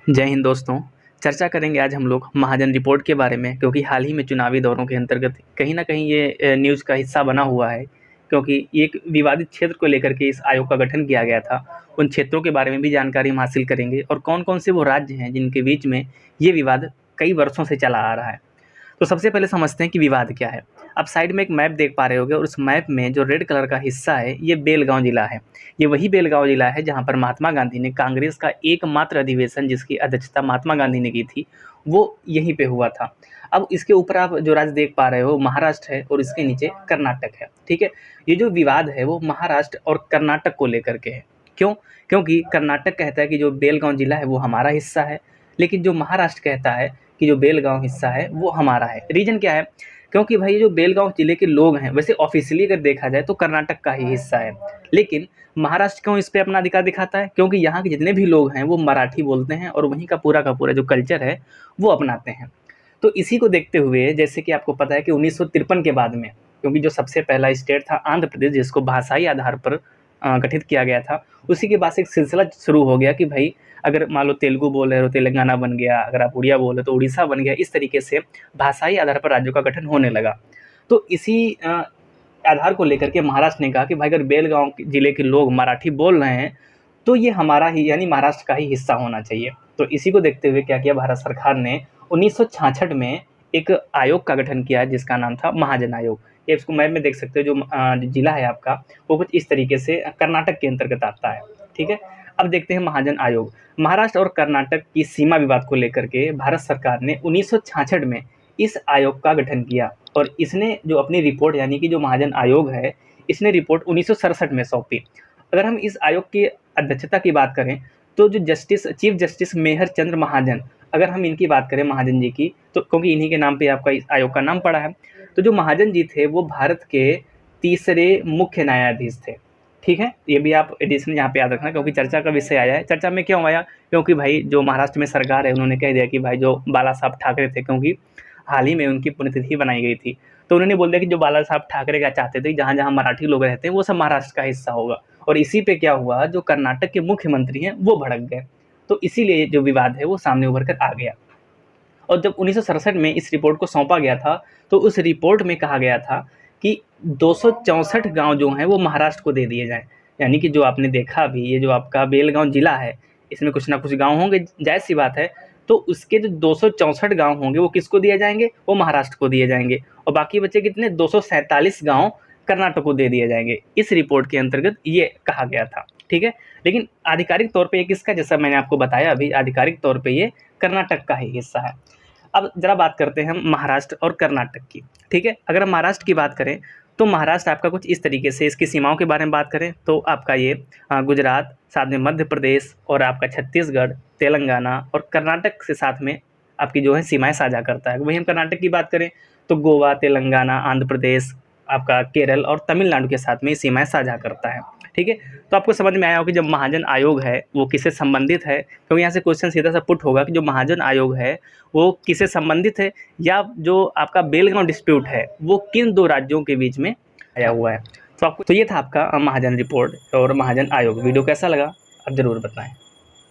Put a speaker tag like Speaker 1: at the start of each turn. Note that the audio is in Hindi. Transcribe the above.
Speaker 1: जय हिंद दोस्तों। चर्चा करेंगे आज हम लोग महाजन रिपोर्ट के बारे में, क्योंकि हाल ही में चुनावी दौरों के अंतर्गत कहीं न कहीं ये न्यूज़ का हिस्सा बना हुआ है। क्योंकि एक विवादित क्षेत्र को लेकर के इस आयोग का गठन किया गया था। उन क्षेत्रों के बारे में भी जानकारी हम हासिल करेंगे और कौन-कौन से वो राज्य हैं जिनके बीच में ये विवाद कई वर्षों से चला आ रहा है। तो सबसे पहले समझते हैं कि विवाद क्या है। आप साइड में एक मैप देख पा रहे होंगे और उस मैप में जो रेड कलर का हिस्सा है, ये बेलगाँव जिला है। ये वही बेलगाँव जिला है जहाँ पर महात्मा गांधी ने कांग्रेस का एकमात्र अधिवेशन, जिसकी अध्यक्षता महात्मा गांधी ने की थी, वो यहीं पे हुआ था। अब इसके ऊपर आप जो राज्य देख पा रहे हो महाराष्ट्र है और इसके नीचे कर्नाटक है, ठीक है? ये जो विवाद है वो महाराष्ट्र और कर्नाटक को लेकर के है। क्यों? क्योंकि कर्नाटक कहता है कि जो बेलगाँव जिला है वो हमारा हिस्सा है, लेकिन जो महाराष्ट्र कहता है कि जो बेलगाँव हिस्सा है वो हमारा है। रीज़न क्या है? क्योंकि भाई ये जो बेलगाँव ज़िले के लोग हैं, वैसे ऑफ़िशियली अगर देखा जाए तो कर्नाटक का ही हिस्सा है। लेकिन महाराष्ट्र क्यों इस पे अपना अधिकार दिखाता है? क्योंकि यहाँ के जितने भी लोग हैं वो मराठी बोलते हैं और वहीं का पूरा जो कल्चर है वो अपनाते हैं। तो इसी को देखते हुए, जैसे कि आपको पता है कि 1953 के बाद में, क्योंकि जो सबसे पहला स्टेट था आंध्र प्रदेश, जिसको भाषाई आधार पर गठित किया गया था, उसी के बाद से एक सिलसिला शुरू हो गया कि भाई अगर मान लो तेलुगु बोल रहे हो तेलंगाना बन गया, अगर आप उड़िया बोल रहे हो तो उड़ीसा बन गया। इस तरीके से भाषाई आधार पर राज्यों का गठन होने लगा। तो इसी आधार को लेकर के महाराष्ट्र ने कहा कि भाई अगर बेलगाँव ज़िले के लोग मराठी बोल रहे हैं तो ये हमारा ही, यानी महाराष्ट्र का ही हिस्सा होना चाहिए। तो इसी को देखते हुए क्या किया भारत सरकार ने 1966 में एक आयोग का गठन किया जिसका नाम था महाजन आयोग। ये इसको मैप में देख सकते हो, जो जिला है आपका वो कुछ इस तरीके से कर्नाटक के अंतर्गत आता है, ठीक है? अब देखते हैं महाजन आयोग। महाराष्ट्र और कर्नाटक की सीमा विवाद को लेकर के भारत सरकार ने 1966 में इस आयोग का गठन किया और इसने जो अपनी रिपोर्ट, यानी कि जो महाजन आयोग है, इसने रिपोर्ट 1967 में सौंपी। अगर हम इस आयोग की अध्यक्षता की बात करें तो जो चीफ जस्टिस मेहर चंद्र महाजन, अगर हम इनकी बात करें महाजन जी की, तो क्योंकि इन्हीं के नाम पे आपका इस आयोग का नाम पड़ा है, तो जो महाजन जी थे वो भारत के तीसरे मुख्य न्यायाधीश थे, ठीक है? ये भी आप एडिशन यहाँ पे याद रखना, क्योंकि चर्चा का विषय आया है। चर्चा में क्यों आया? क्योंकि भाई जो महाराष्ट्र में सरकार है उन्होंने कह दिया कि भाई जो बाला साहब ठाकरे थे, क्योंकि हाल ही में उनकी पुण्यतिथि बनाई गई थी, तो उन्होंने बोल दिया कि जो बाला साहब ठाकरे क्या चाहते थे, जहाँ जहाँ मराठी लोग रहते हैं वो सब महाराष्ट्र का हिस्सा होगा। और इसी पे क्या हुआ, जो कर्नाटक के मुख्यमंत्री हैं वो भड़क गए। तो इसीलिए जो विवाद है वो सामने उभर कर आ गया। और जब 1967 में इस रिपोर्ट को सौंपा गया था तो उस रिपोर्ट में कहा गया था कि 264 गांव जो हैं वो महाराष्ट्र को दे दिए जाएं। यानी कि जो आपने देखा अभी, ये जो आपका बेलगांव जिला है, इसमें कुछ ना कुछ गांव होंगे, जायज़ सी बात है। तो उसके जो 264 गांव होंगे वो किसको दिए जाएंगे? वो महाराष्ट्र को दिए जाएंगे। और बाकी बचे कितने? 247 गांव कर्नाटक को दे दिए जाएंगे। इस रिपोर्ट के अंतर्गत ये कहा गया था, ठीक है? लेकिन आधिकारिक तौर पे ये किसका, जैसा मैंने आपको बताया अभी, आधिकारिक तौर पे ये कर्नाटक का ही हिस्सा है। अब ज़रा बात करते हैं हम महाराष्ट्र और कर्नाटक की, ठीक है? अगर हम महाराष्ट्र की बात करें तो महाराष्ट्र आपका कुछ इस तरीके से, इसकी सीमाओं के बारे में बात करें तो आपका ये गुजरात, साथ में मध्य प्रदेश और आपका छत्तीसगढ़, तेलंगाना और कर्नाटक से साथ में आपकी जो है सीमाएँ साझा करता है। वहीं हम कर्नाटक की बात करें तो गोवा, तेलंगाना, आंध्र प्रदेश, आपका केरल और तमिलनाडु के साथ में ये सीमाएँ साझा करता है, ठीक है? तो आपको समझ में आया होगा कि जब महाजन आयोग है वो किससे संबंधित है, क्योंकि यहाँ से क्वेश्चन सीधा सा पुट होगा कि जो महाजन आयोग है वो किससे संबंधित है, या जो आपका बेलगांव डिस्प्यूट है वो किन 2 राज्यों के बीच में आया हुआ है। तो ये था आपका महाजन रिपोर्ट और महाजन आयोग। वीडियो कैसा लगा आप ज़रूर बताएँ।